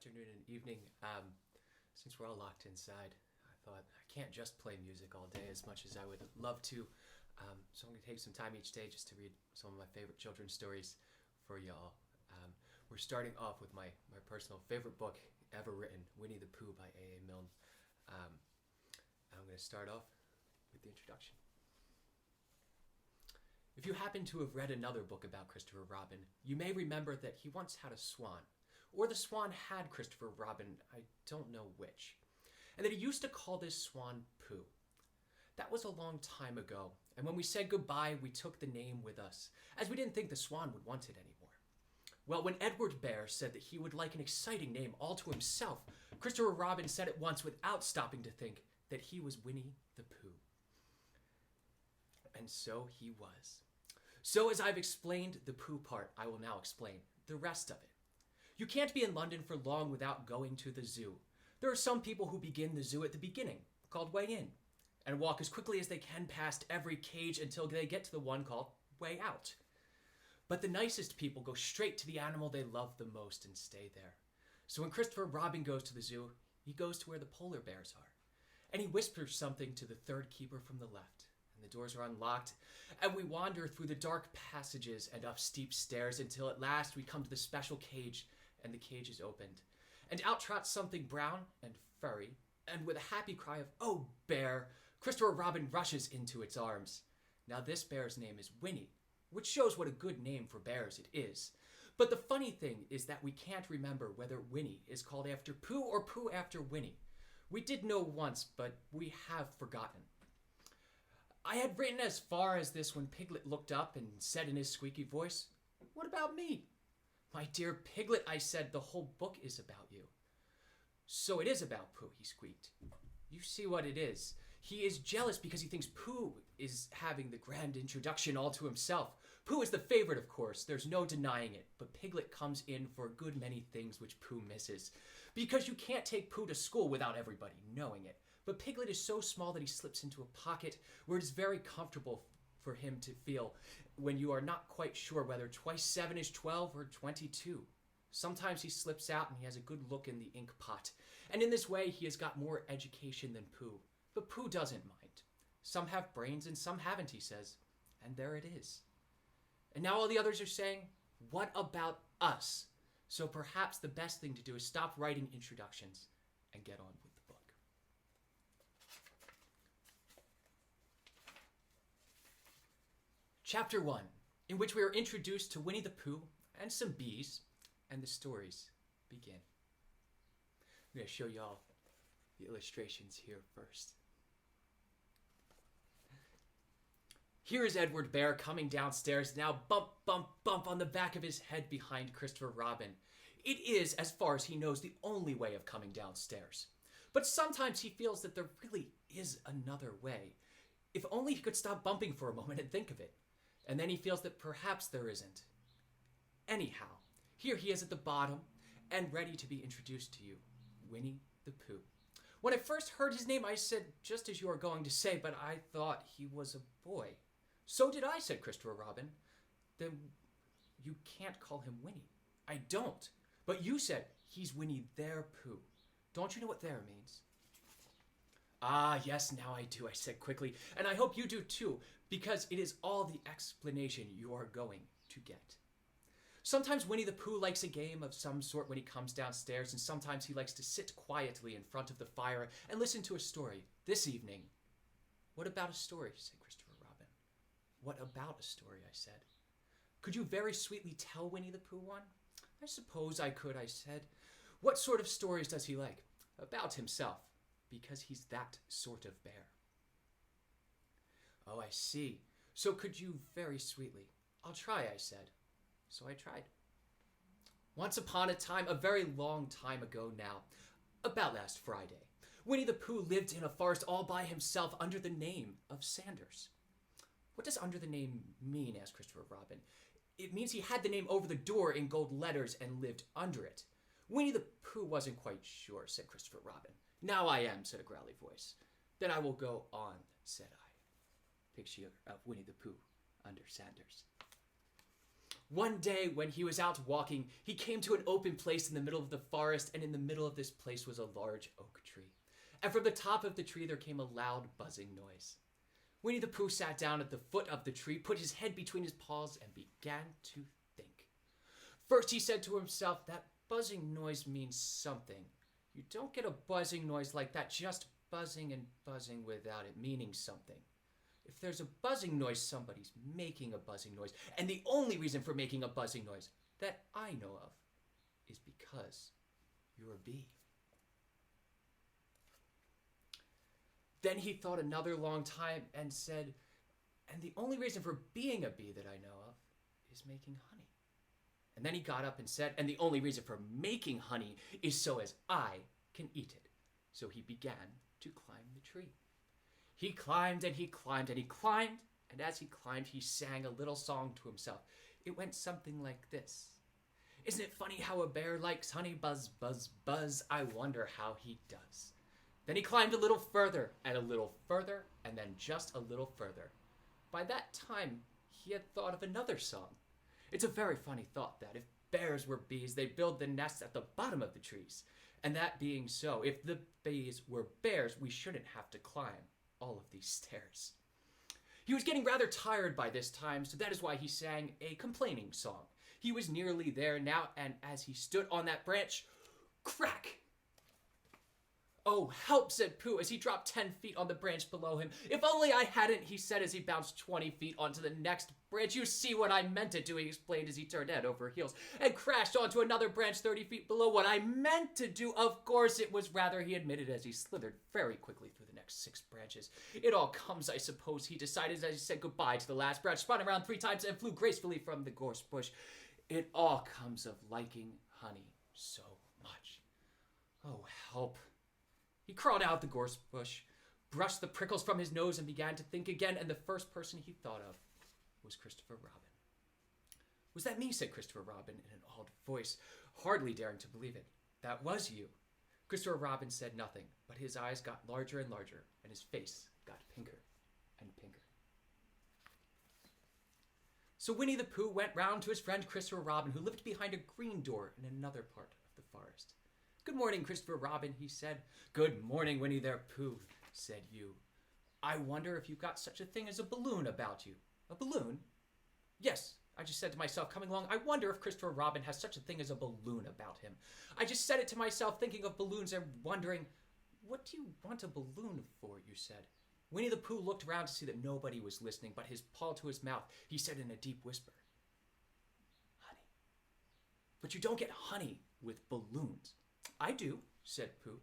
afternoon and evening. Since we're all locked inside, I thought I can't just play music all day as much as I would love to. So I'm going to take some time each day just to read some of my favorite children's stories for y'all. We're starting off with my personal favorite book ever written, Winnie the Pooh by A.A. Milne. I'm going to start off with the introduction. If you happen to have read another book about Christopher Robin, you may remember that he once had a swan. Or the swan had Christopher Robin, I don't know which. And that he used to call this swan Pooh. That was a long time ago, and when we said goodbye, we took the name with us, as we didn't think the swan would want it anymore. Well, when Edward Bear said that he would like an exciting name all to himself, Christopher Robin said at once, without stopping to think, that he was Winnie the Pooh. And so he was. So as I've explained the Pooh part, I will now explain the rest of it. You can't be in London for long without going to the zoo. There are some people who begin the zoo at the beginning, called Way In, and walk as quickly as they can past every cage until they get to the one called Way Out. But the nicest people go straight to the animal they love the most and stay there. So when Christopher Robin goes to the zoo, he goes to where the polar bears are. And he whispers something to the third keeper from the left. And the doors are unlocked, and we wander through the dark passages and up steep stairs until at last we come to the special cage, and the cage is opened. And out trots something brown and furry, and with a happy cry of, "Oh, bear!" Christopher Robin rushes into its arms. Now this bear's name is Winnie, which shows what a good name for bears it is. But the funny thing is that we can't remember whether Winnie is called after Pooh or Pooh after Winnie. We did know once, but we have forgotten. I had written as far as this when Piglet looked up and said in his squeaky voice, "What about me?" "My dear Piglet," I said, "the whole book is about you." "So it is about Pooh," he squeaked. "You see what it is. He is jealous because he thinks Pooh is having the grand introduction all to himself. Pooh is the favorite, of course. There's no denying it. But Piglet comes in for a good many things which Pooh misses. Because you can't take Pooh to school without everybody knowing it. But Piglet is so small that he slips into a pocket where it is very comfortable for him to feel when you are not quite sure whether twice 7 is 12 or 22. Sometimes he slips out and he has a good look in the ink pot. And in this way he has got more education than Pooh. But Pooh doesn't mind. Some have brains and some haven't, he says. And there it is. And now all the others are saying, what about us? So perhaps the best thing to do is stop writing introductions and get on with the book. Chapter 1, in which we are introduced to Winnie the Pooh and some bees, and the stories begin. I'm going to show y'all the illustrations here first. Here is Edward Bear coming downstairs, now bump, bump, bump on the back of his head behind Christopher Robin. It is, as far as he knows, the only way of coming downstairs. But sometimes he feels that there really is another way. If only he could stop bumping for a moment and think of it. And then he feels that perhaps there isn't. Anyhow, here he is at the bottom and ready to be introduced to you, Winnie the Pooh. When I first heard his name, I said, just as you are going to say, but I thought he was a boy. So did I, said Christopher Robin. Then you can't call him Winnie. I don't. But you said he's Winnie their Pooh. Don't you know what there means? Ah, yes, now I do, I said quickly. And I hope you do too, because it is all the explanation you are going to get. Sometimes Winnie the Pooh likes a game of some sort when he comes downstairs, and sometimes he likes to sit quietly in front of the fire and listen to a story. This evening. What about a story, said Christopher Robin. What about a story, I said. Could you very sweetly tell Winnie the Pooh one? I suppose I could, I said. What sort of stories does he like? About himself, because he's that sort of bear. Oh, I see. So could you very sweetly? I'll try, I said. So I tried. Once upon a time, a very long time ago now, about last Friday, Winnie the Pooh lived in a forest all by himself under the name of Sanders. What does under the name mean? Asked Christopher Robin. It means he had the name over the door in gold letters and lived under it. Winnie the Pooh wasn't quite sure, said Christopher Robin. Now I am, said a growly voice. Then I will go on, said I. Picture of Winnie the Pooh under Sanders. One day when he was out walking, he came to an open place in the middle of the forest, and in the middle of this place was a large oak tree. And from the top of the tree there came a loud buzzing noise. Winnie the Pooh sat down at the foot of the tree, put his head between his paws, and began to think. First he said to himself, that buzzing noise means something. You don't get a buzzing noise like that, just buzzing and buzzing without it meaning something. If there's a buzzing noise, somebody's making a buzzing noise. And the only reason for making a buzzing noise that I know of is because you're a bee. Then he thought another long time and said, and the only reason for being a bee that I know of is making honey. And then he got up and said, and the only reason for making honey is so as I can eat it. So he began to climb the tree. He climbed and he climbed and he climbed, and as he climbed, he sang a little song to himself. It went something like this. Isn't it funny how a bear likes honey? Buzz, buzz, buzz. I wonder how he does. Then he climbed a little further, and then just a little further. By that time, he had thought of another song. It's a very funny thought that if bears were bees, they'd build the nests at the bottom of the trees. And that being so, if the bees were bears, we shouldn't have to climb all of these stairs. He was getting rather tired by this time, so that is why he sang a complaining song. He was nearly there now, and as he stood on that branch, crack! Oh, help, said Pooh as he dropped 10 feet on the branch below him. If only I hadn't, he said as he bounced 20 feet onto the next branch. You see what I meant to do, he explained as he turned head over heels and crashed onto another branch 30 feet below. What I meant to do, of course it was rather, he admitted as he slithered very quickly through the next 6 branches. It all comes, I suppose, he decided as he said goodbye to the last branch, spun around 3 times and flew gracefully from the gorse bush. It all comes of liking honey so much. Oh, help. He crawled out the gorse bush, brushed the prickles from his nose, and began to think again, and the first person he thought of was Christopher Robin. Was that me? Said Christopher Robin in an awed voice, hardly daring to believe it. That was you. Christopher Robin said nothing, but his eyes got larger and larger, and his face got pinker and pinker. So Winnie the Pooh went round to his friend Christopher Robin, who lived behind a green door in another part of the forest. Good morning, Christopher Robin, he said. Good morning, Winnie the Pooh, said you. I wonder if you've got such a thing as a balloon about you. A balloon? Yes, I just said to myself coming along, I wonder if Christopher Robin has such a thing as a balloon about him. I just said it to myself thinking of balloons and wondering, what do you want a balloon for, you said. Winnie the Pooh looked around to see that nobody was listening, but his paw to his mouth, he said in a deep whisper, honey. But you don't get honey with balloons. I do, said Pooh.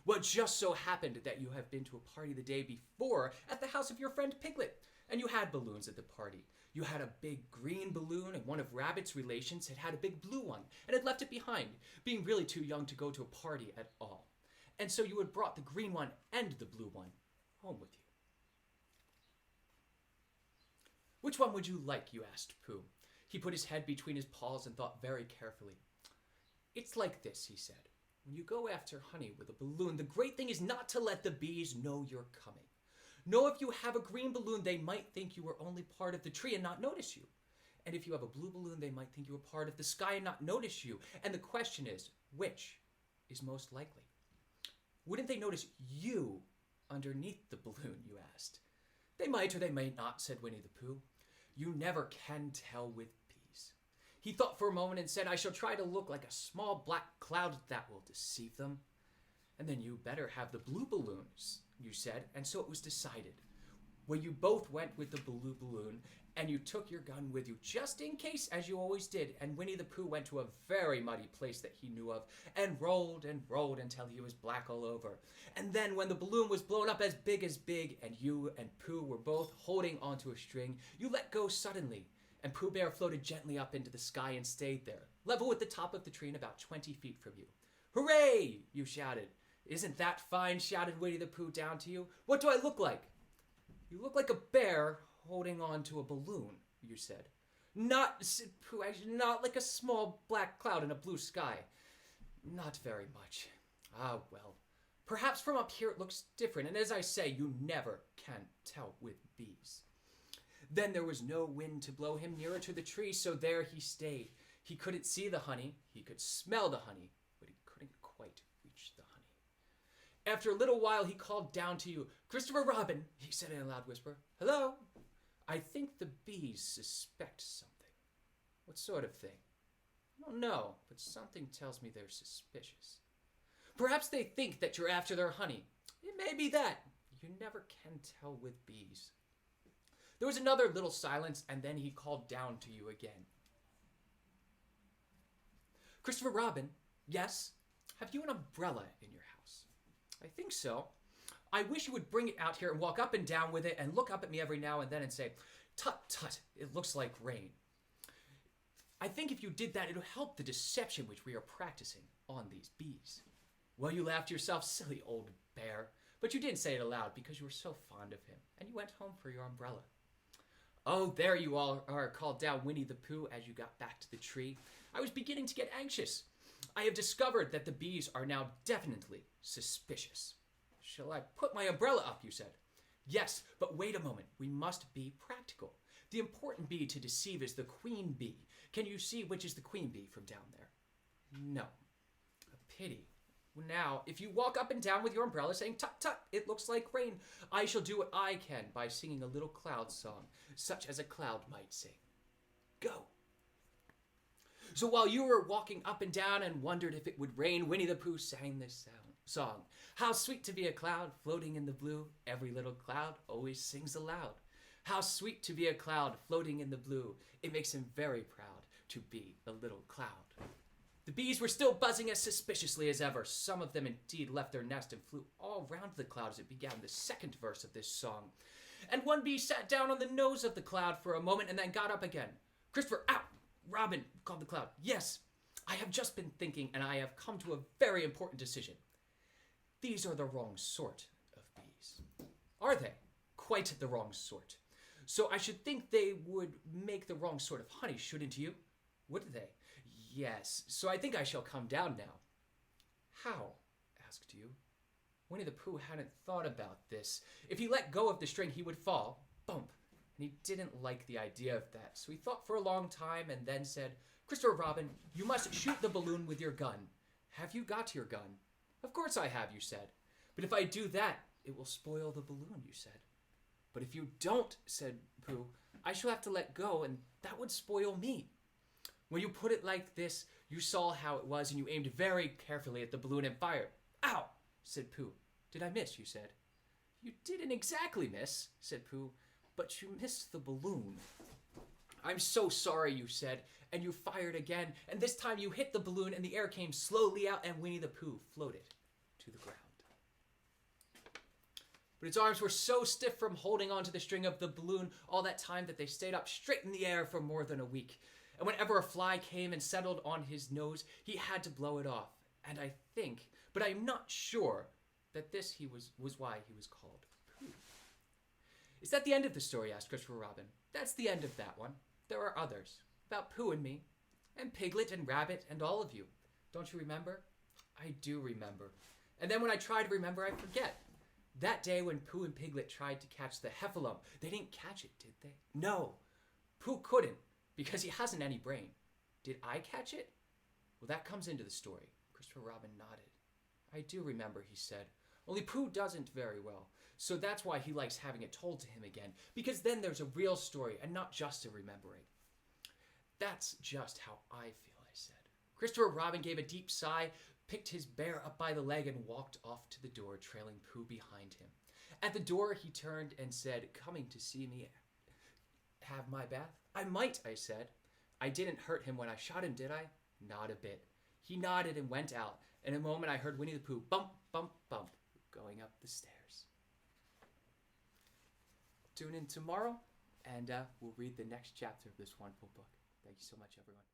Well, it just so happened that you have been to a party the day before at the house of your friend Piglet, and you had balloons at the party. You had a big green balloon, and one of Rabbit's relations had a big blue one, and had left it behind, being really too young to go to a party at all. And so you had brought the green one and the blue one home with you. Which one would you like, you asked Pooh. He put his head between his paws and thought very carefully. It's like this, he said. When you go after honey with a balloon, the great thing is not to let the bees know you're coming. No, if you have a green balloon, they might think you were only part of the tree and not notice you. And if you have a blue balloon, they might think you were part of the sky and not notice you. And the question is, which is most likely? Wouldn't they notice you underneath the balloon, you asked. They might or they may not, said Winnie the Pooh. You never can tell with bees. He thought for a moment and said, I shall try to look like a small black cloud that will deceive them. And then you better have the blue balloons, you said, and so it was decided. Well, you both went with the blue balloon, and you took your gun with you, just in case, as you always did, and Winnie the Pooh went to a very muddy place that he knew of, and rolled until he was black all over. And then when the balloon was blown up as big, and you and Pooh were both holding onto a string, you let go suddenly, and Pooh Bear floated gently up into the sky and stayed there, level with the top of the tree and about 20 feet from you. Hooray! You shouted. Isn't that fine? Shouted Winnie the Pooh down to you. What do I look like? You look like a bear holding on to a balloon, you said. Not, said Pooh, not like a small black cloud in a blue sky. Not very much. Ah, well, perhaps from up here it looks different, and as I say, you never can tell with bees. Then there was no wind to blow him nearer to the tree, so there he stayed. He couldn't see the honey, he could smell the honey, but he couldn't quite reach the honey. After a little while, he called down to you. "Christopher Robin," he said in a loud whisper. "Hello? I think the bees suspect something." "What sort of thing?" "I don't know, but something tells me they're suspicious." "Perhaps they think that you're after their honey." "It may be that. You never can tell with bees." There was another little silence, and then he called down to you again. "Christopher Robin." "Yes?" "Have you an umbrella in your house?" "I think so." "I wish you would bring it out here and walk up and down with it and look up at me every now and then and say, 'Tut, tut, it looks like rain.' I think if you did that, it would help the deception which we are practicing on these bees." Well, you laughed yourself, silly old bear, but you didn't say it aloud because you were so fond of him, and you went home for your umbrella. "Oh, there you all are," called down Winnie the Pooh as you got back to the tree. "I was beginning to get anxious. I have discovered that the bees are now definitely suspicious." "Shall I put my umbrella up?" you said. "Yes, but wait a moment. We must be practical. The important bee to deceive is the queen bee. Can you see which is the queen bee from down there?" "No." "A pity. Now, if you walk up and down with your umbrella saying, 'Tut, tut, it looks like rain,' I shall do what I can by singing a little cloud song, such as a cloud might sing. Go." So while you were walking up and down and wondered if it would rain, Winnie the Pooh sang this song. "How sweet to be a cloud floating in the blue. Every little cloud always sings aloud. How sweet to be a cloud floating in the blue. It makes him very proud to be a little cloud." The bees were still buzzing as suspiciously as ever. Some of them indeed left their nest and flew all round the cloud as it began the second verse of this song. And one bee sat down on the nose of the cloud for a moment and then got up again. "Christopher, out! Robin," called the cloud. "Yes, I have just been thinking, and I have come to a very important decision. These are the wrong sort of bees." "Are they?" "Quite the wrong sort. So I should think they would make the wrong sort of honey, shouldn't you?" "Would they?" "Yes, so I think I shall come down now." "How?" asked you. Winnie the Pooh hadn't thought about this. If he let go of the string, he would fall. Bump. And he didn't like the idea of that, so he thought for a long time and then said, "Christopher Robin, you must shoot the balloon with your gun. Have you got your gun?" "Of course I have," you said. "But if I do that, it will spoil the balloon," you said. "But if you don't," said Pooh, "I shall have to let go, and that would spoil me." When you put it like this, you saw how it was, and you aimed very carefully at the balloon and fired. "Ow!" said Pooh. "Did I miss?" you said. "You didn't exactly miss," said Pooh, "but you missed the balloon." "I'm so sorry," you said, and you fired again, and this time you hit the balloon, and the air came slowly out, and Winnie the Pooh floated to the ground. But his arms were so stiff from holding onto the string of the balloon all that time that they stayed up straight in the air for more than a week. And whenever a fly came and settled on his nose, he had to blow it off. And I think, but I'm not sure, that this was why he was called Pooh. "Is that the end of the story?" asked Christopher Robin. "That's the end of that one. There are others, about Pooh and me, and Piglet and Rabbit and all of you. Don't you remember?" "I do remember. And then when I try to remember, I forget. That day when Pooh and Piglet tried to catch the heffalump, they didn't catch it, did they?" "No, Pooh couldn't, because he hasn't any brain. Did I catch it?" "Well, that comes into the story." Christopher Robin nodded. "I do remember," he said. "Only Pooh doesn't very well, so that's why he likes having it told to him again, because then there's a real story and not just a remembering." "That's just how I feel," I said. Christopher Robin gave a deep sigh, picked his bear up by the leg, and walked off to the door, trailing Pooh behind him. At the door, he turned and said, "Coming to see me have my bath?" "I might," I said. "I didn't hurt him when I shot him, did I?" "Not a bit." He nodded and went out. In a moment, I heard Winnie the Pooh bump, bump, bump, going up the stairs. Tune in tomorrow, and we'll read the next chapter of this wonderful book. Thank you so much, everyone.